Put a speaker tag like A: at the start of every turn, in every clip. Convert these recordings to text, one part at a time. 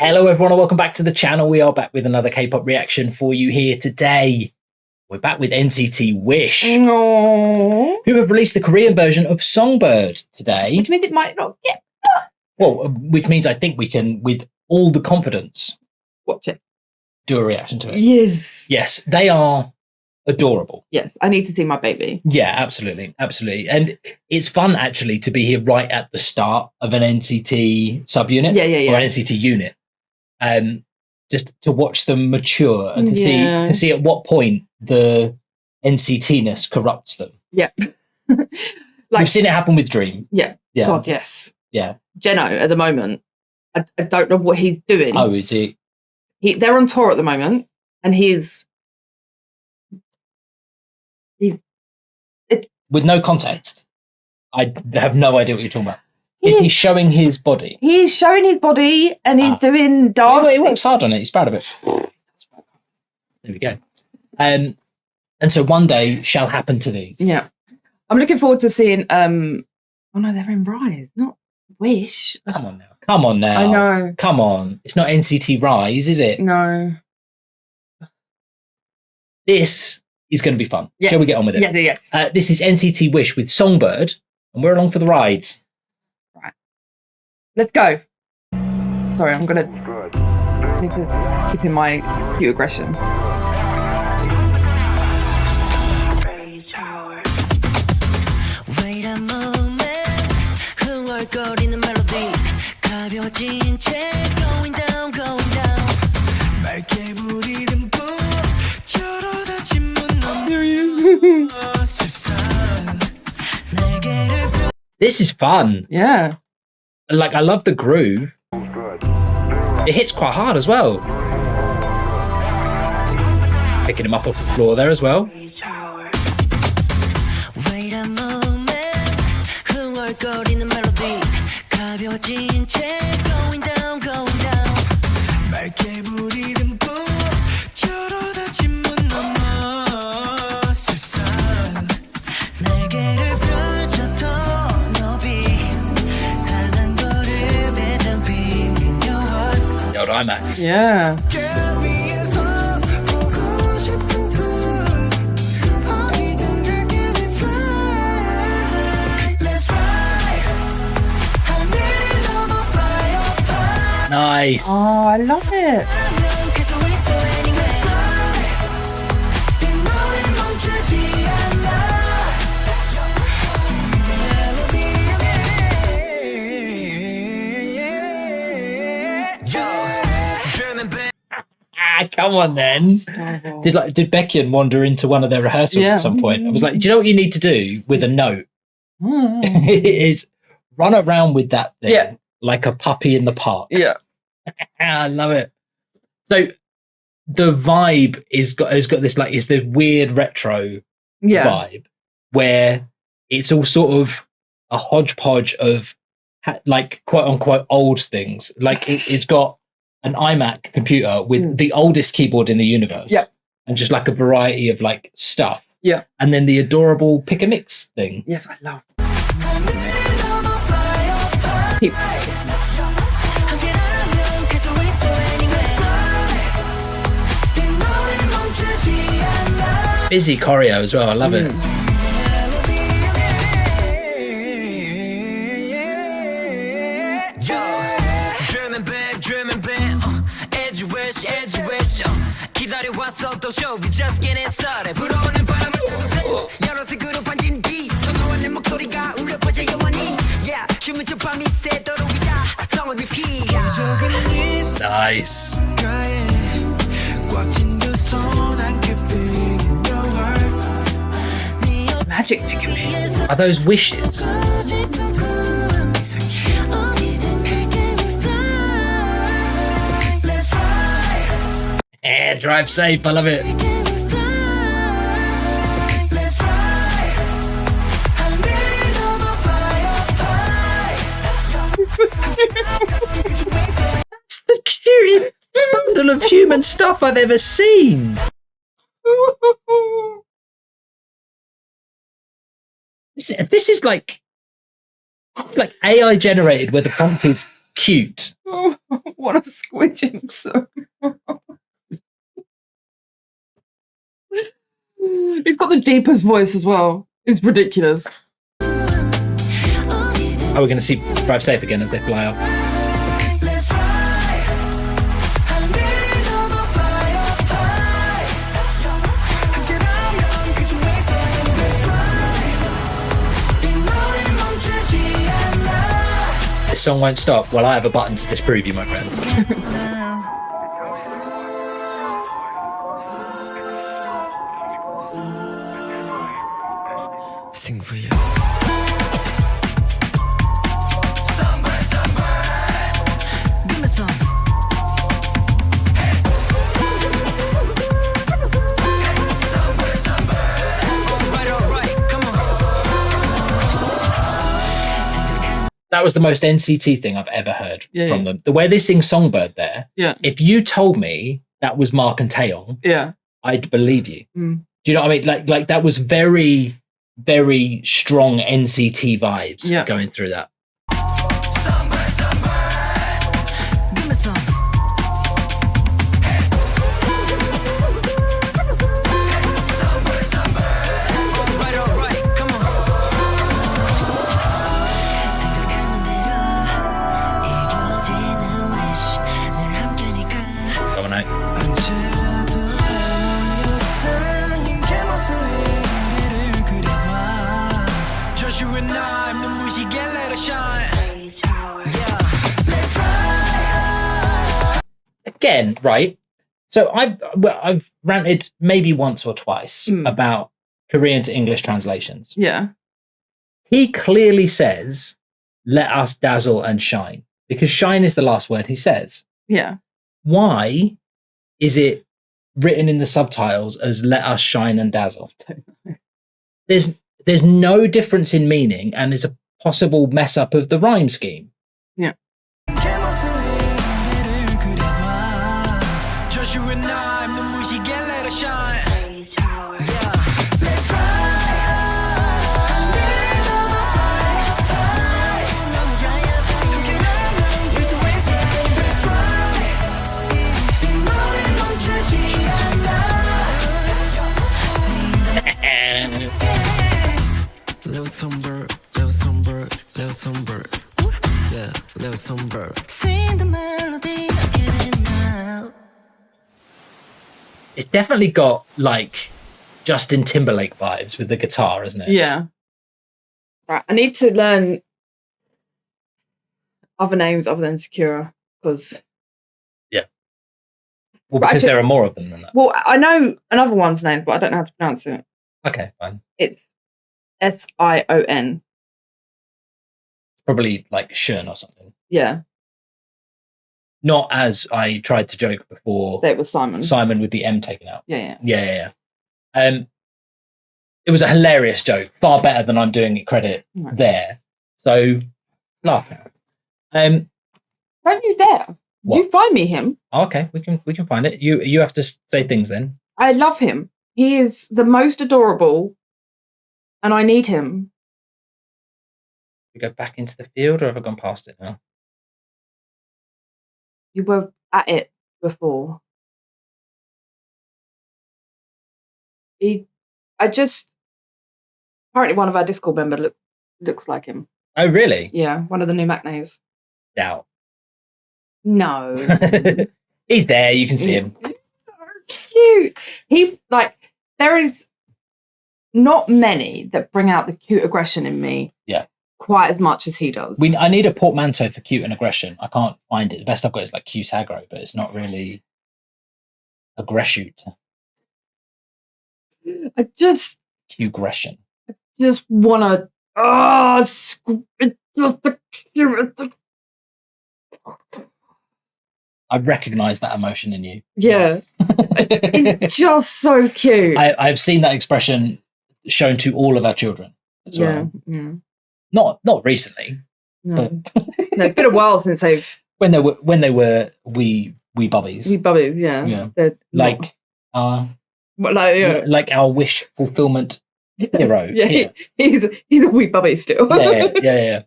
A: Hello everyone and welcome back to the channel. We are back with another K-pop reaction for you here today. We're back with NCT Wish, who have released the Korean version of Songbird today.
B: Which means it might not get...
A: Well, which means I think we can, with all the confidence,
B: watch it.
A: Do a reaction to it.
B: Yes.
A: Yes, they are adorable.
B: Yes, I need to see my baby.
A: Yeah, absolutely. Absolutely. And it's fun actually to be here right at the start of an NCT subunit.
B: Yeah.
A: Or an NCT unit. Just to watch them mature and to see at what point the NCT-ness corrupts them.
B: Yeah.
A: We've seen it happen with Dream.
B: Yeah. God, yes.
A: Yeah.
B: Jeno at the moment, I don't know what he's doing.
A: Oh, is he?
B: They're on tour at the moment, and he's
A: with no context. I have no idea what you're talking about. Is he showing his body?
B: He's showing his body, and he's doing dance.
A: He works hard on it. He's proud of it. There we go. And so one day shall happen to these.
B: Yeah, I'm looking forward to seeing. Oh no, they're in Rise, not Wish.
A: Come on now. Come on now.
B: I know.
A: Come on. It's not NCT Rise, is it?
B: No.
A: This is going to be fun.
B: Yes.
A: Shall we get on with it?
B: Yeah.
A: This is NCT Wish with Songbird, and we're along for the ride.
B: Right. Let's go. Sorry, I'm going to need to keep in my cute aggression.
C: Wait a moment. 흥얼거리는 멜로디 가벼워진 채 going down going down 맑게 불이 듬고 열어 닫힌 문 너머 세상 내게를
A: This is fun.
B: Yeah.
A: Like, I love the groove. It hits quite hard as well. Picking him up off the floor there as well.
C: Wait a moment. 흥얼거리는 멜로디 가벼워진 채 going down going down 맑게 불이 듬고 열어 닫힌 문 너머 세상 날개를 펼쳐 더 높이 단 한 걸음에 담긴 your heart.
A: The old IMAX.
B: Yeah.
A: Nice.
B: Oh, I love it.
A: Come on then. Did Baekhyun wander into one of their rehearsals at some point? I was like, do you know what you need to do with a note? Is run around with that thing like a puppy in the park.
B: Yeah.
A: I love it. So the vibe has got this, like, it's the weird retro vibe where it's all sort of a hodgepodge of like quote unquote old things. Like it's got an iMac computer with the oldest keyboard in the universe.
B: Yeah. And
A: just like a variety of like stuff.
B: Yeah.
A: And then the adorable pick a mix thing.
B: Yes, I love.
A: Busy choreo as well. I love it. Nice.
B: Magic picking me.
A: Are those wishes?
B: So cute.
A: Drive safe. I love it. That's the cutest bundle of human stuff I've ever seen. This is like AI generated, where the prompt is cute.
B: Oh, I want to squish him so much. He's got the deepest voice as well. It's ridiculous.
A: Oh, we're going to see Drive Safe again as they fly off.
C: Let's fly 하늘을 넘어 fly up high 함께라면 그 중에서 Let's fly 이 노래 멈추지 않아
A: This song won't stop. Well, I have a button to disprove you, my friends.
C: Sing for you. Give me some. Alright, come on.
A: That was the most NCT thing I've ever heard
B: Yeah,
A: from
B: yeah.
A: them. The way they sing Songbird there,
B: Yeah.
A: if you told me that was Mark and Taeyong,
B: Yeah.
A: I'd believe you.
B: Mm.
A: Do you know what I mean? Like that was very, very strong NCT vibes
B: Yeah.
A: going through that.
C: Give me some. Alright, come on. 생각하는 대로 이루어지는 wish 늘 함께니까
A: Going out.
C: 언제라도 영상인 개모습의 우리를 그려봐 Just you and I 눈부시게 let it shine Yeah. Let's fly
A: Again, right? So I've ranted maybe once or twice about Korean to English translations.
B: Yeah.
A: He clearly says, "Let us dazzle and shine," because shine is the last word he says.
B: Yeah.
A: Why is it written in the subtitles as "Let us shine and dazzle"? There's no difference in meaning, and there's a possible mess up of the rhyme scheme.
B: Yeah.
C: 개모습의 우리를 그려봐 Just you and I 눈부시게 let it shine Yeah. Let's fly 하늘을 넘어 fly up high 너무 fly up high 함께라면 그 중에서 Let's fly 이 노래 멈추지 않아 Little Songbird, little Songbird, little Songbird. Yeah, little Songbird. Sing the melody again now.
A: It's definitely got like Justin Timberlake vibes with the guitar, isn't it?
B: Yeah. Right. I need to learn other names other than Sakura because,
A: Well,
B: Right,
A: because
B: actually-
A: there are more of them than that.
B: well, I know another one's name, but I don't know how to pronounce it.
A: Okay, fine.
B: It's Sion.
A: Probably like Shun or something.
B: Yeah.
A: Not as I tried to joke before.
B: That was Simon.
A: Simon with the M taken out.
B: Yeah.
A: Yeah. It was a hilarious joke, far better than I'm doing it credit
B: Right.
A: there. So laugh at it.
B: Don't you dare.
A: What?
B: You find me him.
A: Okay, we can find it. You have to say things then.
B: I love him. He is the most adorable and I need him.
A: We go back into the field, or have I gone past it now?
B: You were at it before. Apparently one of our Discord members looks like him.
A: Oh, really?
B: Yeah, one of the new Macnays.
A: Doubt.
B: No.
A: He's there. You can see him.
B: Cute. There is not many that bring out the cute aggression in me.
A: Yeah.
B: Quite as much as he does.
A: I need a portmanteau for cute and aggression. I can't find it. The best I've got is like cute aggro, but it's not really aggression.
B: I just
A: Q-gression.
B: want to.
A: I recognise that emotion in you.
B: Yeah. He's just so cute.
A: I've seen that expression shown to all of our children as well.
B: Yeah.
A: Not recently,
B: No.
A: but
B: No, it's been a while since they've
A: when they were wee bubbies,
B: you bubbies, yeah.
A: Yeah.
B: They're
A: like
B: yeah.
A: like our wish fulfillment hero.
B: Yeah,
A: here.
B: he's a wee bubby still.
A: yeah.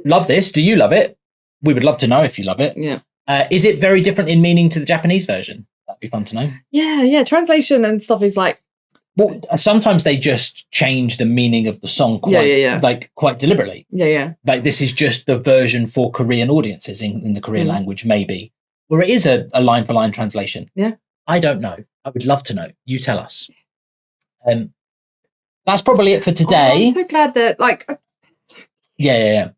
A: Love this. Do you love it? we would love to know if you love it.
B: Yeah.
A: Is it very different in meaning to the Japanese version? That'd be fun to know.
B: Yeah. Translation and stuff is like.
A: Well, sometimes they just change the meaning of the song quite deliberately.
B: Yeah.
A: Like this is just the version for Korean audiences in the Korean language, maybe. Or it is a line for line translation.
B: Yeah.
A: I don't know. I would love to know. You tell us. That's probably it for today.
B: I'm so glad that
A: Yeah.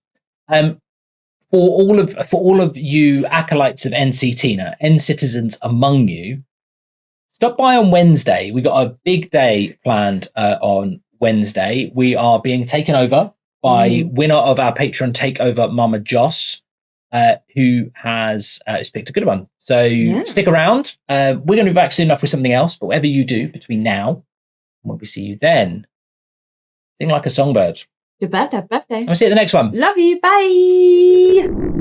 A: For all of you acolytes of NCT now, N-citizens among you, stop by on Wednesday. We got a big day planned on Wednesday. We are being taken over by winner of our Patreon takeover, Mama Joss, who has picked a good one. So stick around. We're going to be back soon enough with something else. But whatever you do between now and when we see you then, sing like a songbird.
B: Your birthday.
A: I'll see you at the next one.
B: Love you. Bye.